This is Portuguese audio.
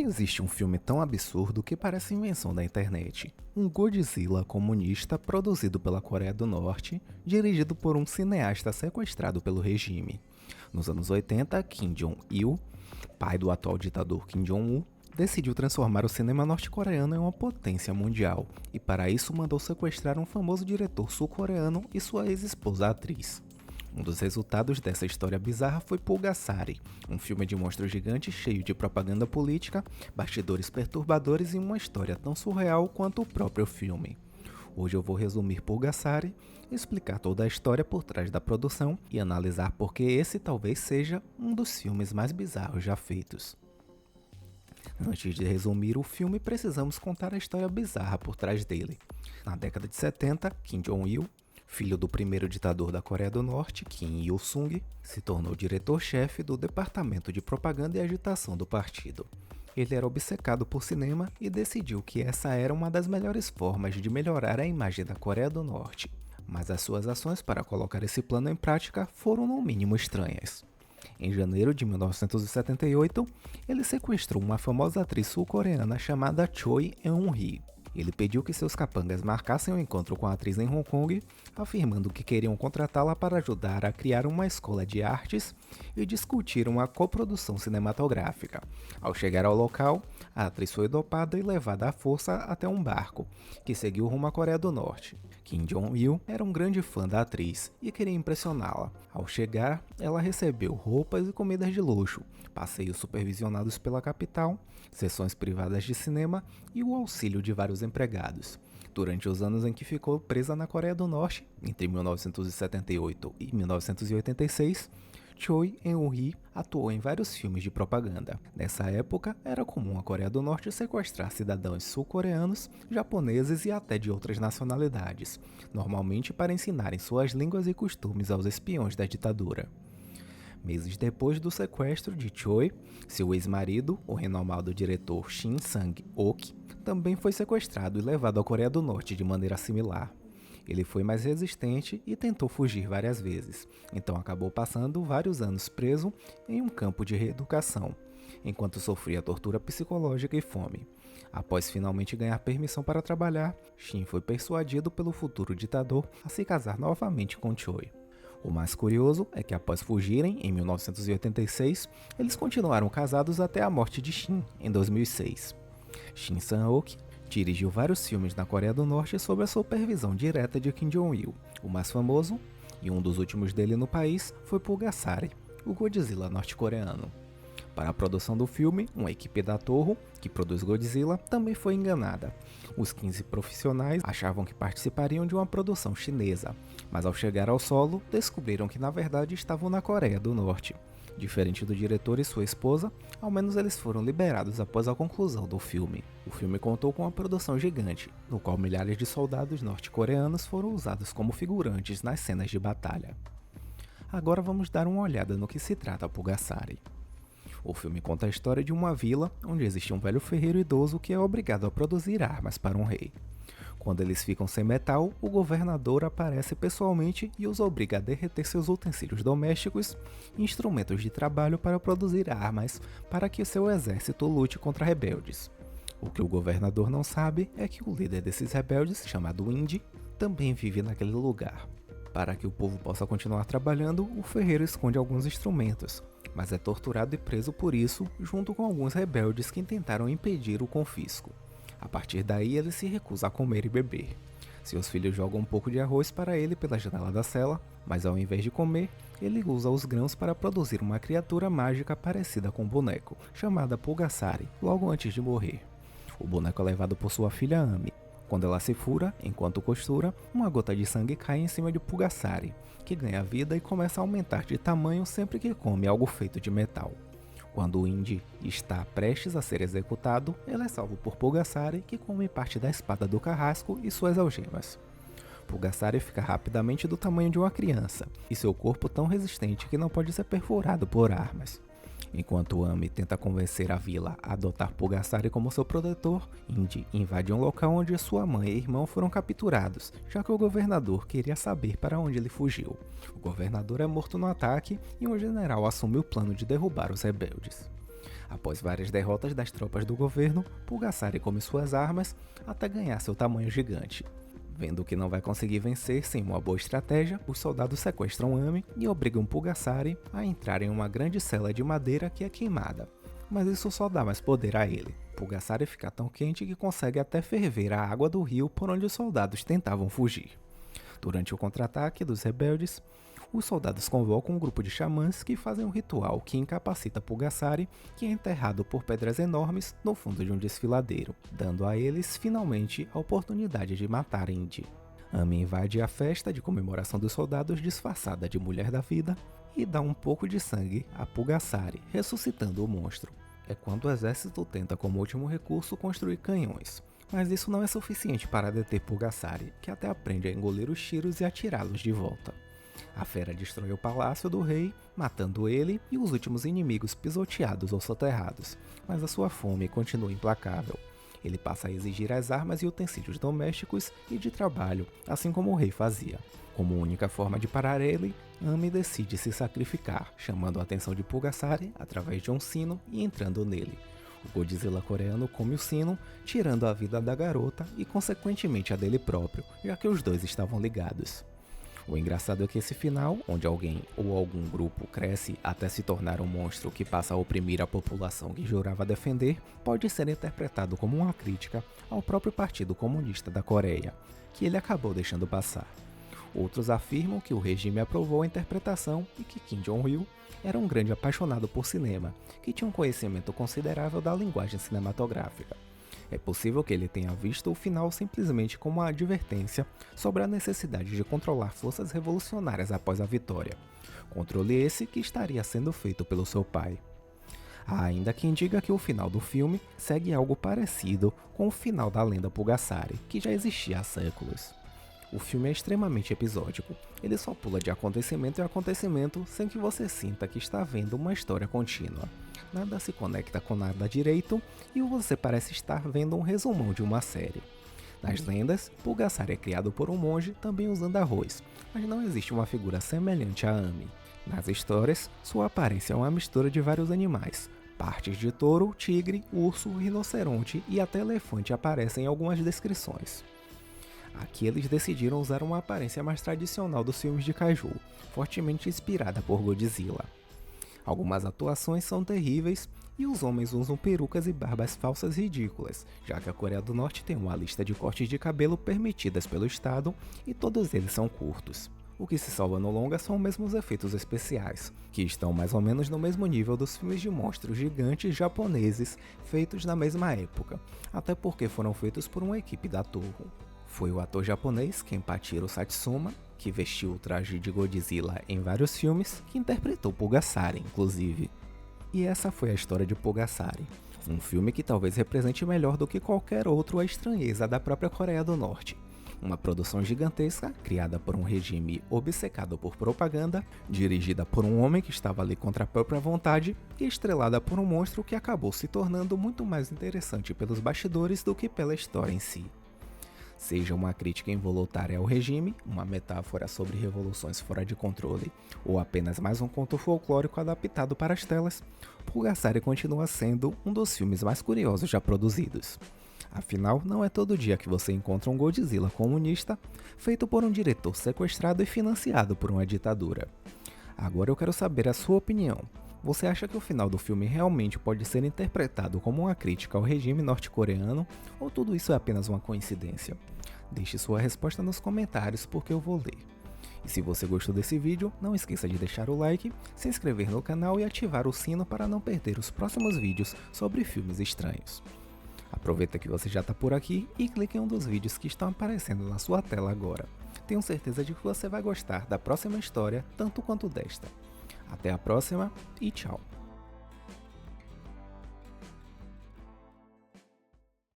existe um filme tão absurdo que parece invenção da internet. Um Godzilla comunista produzido pela Coreia do Norte, dirigido por um cineasta sequestrado pelo regime. Nos anos 80, Kim Jong-il, pai do atual ditador Kim Jong-un, decidiu transformar o cinema norte-coreano em uma potência mundial, e para isso mandou sequestrar um famoso diretor sul-coreano e sua ex-esposa atriz. Um dos resultados dessa história bizarra foi Pulgasari, um filme de monstros gigantes cheio de propaganda política, bastidores perturbadores e uma história tão surreal quanto o próprio filme. Hoje eu vou resumir Pulgasari, explicar toda a história por trás da produção e analisar por que esse talvez seja um dos filmes mais bizarros já feitos. Antes de resumir o filme, precisamos contar a história bizarra por trás dele. Na década de 70, Kim Jong-il, filho do primeiro ditador da Coreia do Norte, Kim Il-sung, se tornou diretor-chefe do Departamento de Propaganda e Agitação do partido. Ele era obcecado por cinema e decidiu que essa era uma das melhores formas de melhorar a imagem da Coreia do Norte. Mas as suas ações para colocar esse plano em prática foram no mínimo estranhas. Em janeiro de 1978, ele sequestrou uma famosa atriz sul-coreana chamada Choi Eun-hee. Ele pediu que seus capangas marcassem um encontro com a atriz em Hong Kong, afirmando que queriam contratá-la para ajudar a criar uma escola de artes e discutir uma coprodução cinematográfica. Ao chegar ao local, a atriz foi dopada e levada à força até um barco, que seguiu rumo à Coreia do Norte. Kim Jong-il era um grande fã da atriz e queria impressioná-la. Ao chegar, ela recebeu roupas e comidas de luxo, passeios supervisionados pela capital, sessões privadas de cinema e o auxílio de vários empregados. Durante os anos em que ficou presa na Coreia do Norte, entre 1978 e 1986, Choi Eun-hee atuou em vários filmes de propaganda. Nessa época, era comum a Coreia do Norte sequestrar cidadãos sul-coreanos, japoneses e até de outras nacionalidades, normalmente para ensinarem suas línguas e costumes aos espiões da ditadura. Meses depois do sequestro de Choi, seu ex-marido, o renomado diretor Shin Sang-ok, também foi sequestrado e levado à Coreia do Norte de maneira similar. Ele foi mais resistente e tentou fugir várias vezes, então acabou passando vários anos preso em um campo de reeducação, enquanto sofria tortura psicológica e fome. Após finalmente ganhar permissão para trabalhar, Shin foi persuadido pelo futuro ditador a se casar novamente com Choi. O mais curioso é que após fugirem, em 1986, eles continuaram casados até a morte de Shin, em 2006. Shin Sang-ok dirigiu vários filmes na Coreia do Norte sob a supervisão direta de Kim Jong-il. O mais famoso, e um dos últimos dele no país, foi Pulgasari, o Godzilla norte-coreano. Para a produção do filme, uma equipe da Toho, que produz Godzilla, também foi enganada. Os 15 profissionais achavam que participariam de uma produção chinesa, mas ao chegar ao solo, descobriram que na verdade estavam na Coreia do Norte. Diferente do diretor e sua esposa, ao menos eles foram liberados após a conclusão do filme. O filme contou com uma produção gigante, no qual milhares de soldados norte-coreanos foram usados como figurantes nas cenas de batalha. Agora vamos dar uma olhada no que se trata Pulgasari. O filme conta a história de uma vila onde existe um velho ferreiro idoso que é obrigado a produzir armas para um rei. Quando eles ficam sem metal, o governador aparece pessoalmente e os obriga a derreter seus utensílios domésticos e instrumentos de trabalho para produzir armas para que seu exército lute contra rebeldes. O que o governador não sabe é que o líder desses rebeldes, chamado Indy, também vive naquele lugar. Para que o povo possa continuar trabalhando, o ferreiro esconde alguns instrumentos, mas é torturado e preso por isso, junto com alguns rebeldes que tentaram impedir o confisco. A partir daí, ele se recusa a comer e beber. Seus filhos jogam um pouco de arroz para ele pela janela da cela, mas ao invés de comer, ele usa os grãos para produzir uma criatura mágica parecida com um boneco, chamada Pulgasari, logo antes de morrer. O boneco é levado por sua filha Ami. Quando ela se fura, enquanto costura, uma gota de sangue cai em cima de Pulgasari, que ganha vida e começa a aumentar de tamanho sempre que come algo feito de metal. Quando o Indy está prestes a ser executado, ele é salvo por Pulgasari, que come parte da espada do carrasco e suas algemas. Pulgasari fica rapidamente do tamanho de uma criança, e seu corpo tão resistente que não pode ser perfurado por armas. Enquanto Ami tenta convencer a vila a adotar Pulgasari como seu protetor, Indy invade um local onde sua mãe e irmão foram capturados, já que o governador queria saber para onde ele fugiu. O governador é morto no ataque e um general assume o plano de derrubar os rebeldes. Após várias derrotas das tropas do governo, Pulgasari come suas armas até ganhar seu tamanho gigante. Vendo que não vai conseguir vencer sem uma boa estratégia, os soldados sequestram Ami e obrigam Pulgasari a entrar em uma grande cela de madeira que é queimada. Mas isso só dá mais poder a ele. Pulgasari fica tão quente que consegue até ferver a água do rio por onde os soldados tentavam fugir. Durante o contra-ataque dos rebeldes, os soldados convocam um grupo de xamãs que fazem um ritual que incapacita Pulgasari, que é enterrado por pedras enormes no fundo de um desfiladeiro, dando a eles finalmente a oportunidade de matar Indy. Ami invade a festa de comemoração dos soldados disfarçada de mulher da vida e dá um pouco de sangue a Pulgasari, ressuscitando o monstro. É quando o exército tenta como último recurso construir canhões, mas isso não é suficiente para deter Pulgasari, que até aprende a engolir os tiros e atirá-los de volta. A fera destrói o palácio do rei, matando ele e os últimos inimigos pisoteados ou soterrados, mas a sua fome continua implacável. Ele passa a exigir as armas e utensílios domésticos e de trabalho, assim como o rei fazia. Como única forma de parar ele, Ami decide se sacrificar, chamando a atenção de Pulgasari através de um sino e entrando nele. O Godzilla coreano come o sino, tirando a vida da garota e consequentemente a dele próprio, já que os dois estavam ligados. O engraçado é que esse final, onde alguém ou algum grupo cresce até se tornar um monstro que passa a oprimir a população que jurava defender, pode ser interpretado como uma crítica ao próprio Partido Comunista da Coreia, que ele acabou deixando passar. Outros afirmam que o regime aprovou a interpretação e que Kim Jong-il era um grande apaixonado por cinema, que tinha um conhecimento considerável da linguagem cinematográfica. É possível que ele tenha visto o final simplesmente como uma advertência sobre a necessidade de controlar forças revolucionárias após a vitória. Controle esse que estaria sendo feito pelo seu pai. Há ainda quem diga que o final do filme segue algo parecido com o final da lenda Pulgasari, que já existia há séculos. O filme é extremamente episódico, ele só pula de acontecimento em acontecimento sem que você sinta que está vendo uma história contínua. Nada se conecta com nada direito e você parece estar vendo um resumão de uma série. Nas lendas, Pulgasari é criado por um monge também usando arroz, mas não existe uma figura semelhante a Ami. Nas histórias, sua aparência é uma mistura de vários animais. Partes de touro, tigre, urso, rinoceronte e até elefante aparecem em algumas descrições. Aqui eles decidiram usar uma aparência mais tradicional dos filmes de kaiju, fortemente inspirada por Godzilla. Algumas atuações são terríveis e os homens usam perucas e barbas falsas ridículas, já que a Coreia do Norte tem uma lista de cortes de cabelo permitidas pelo Estado e todos eles são curtos. O que se salva no longa são mesmo os efeitos especiais, que estão mais ou menos no mesmo nível dos filmes de monstros gigantes japoneses feitos na mesma época, até porque foram feitos por uma equipe da Toho. Foi o ator japonês Kenpachiro Satsuma, que vestiu o traje de Godzilla em vários filmes, que interpretou Pulgasari, inclusive. E essa foi a história de Pulgasari, um filme que talvez represente melhor do que qualquer outro a estranheza da própria Coreia do Norte. Uma produção gigantesca, criada por um regime obcecado por propaganda, dirigida por um homem que estava ali contra a própria vontade e estrelada por um monstro que acabou se tornando muito mais interessante pelos bastidores do que pela história em si. Seja uma crítica involuntária ao regime, uma metáfora sobre revoluções fora de controle, ou apenas mais um conto folclórico adaptado para as telas, Pulgasari continua sendo um dos filmes mais curiosos já produzidos. Afinal, não é todo dia que você encontra um Godzilla comunista, feito por um diretor sequestrado e financiado por uma ditadura. Agora eu quero saber a sua opinião. Você acha que o final do filme realmente pode ser interpretado como uma crítica ao regime norte-coreano, ou tudo isso é apenas uma coincidência? Deixe sua resposta nos comentários porque eu vou ler. E se você gostou desse vídeo, não esqueça de deixar o like, se inscrever no canal e ativar o sino para não perder os próximos vídeos sobre filmes estranhos. Aproveita que você já está por aqui e clique em um dos vídeos que estão aparecendo na sua tela agora. Tenho certeza de que você vai gostar da próxima história tanto quanto desta. Até a próxima e tchau!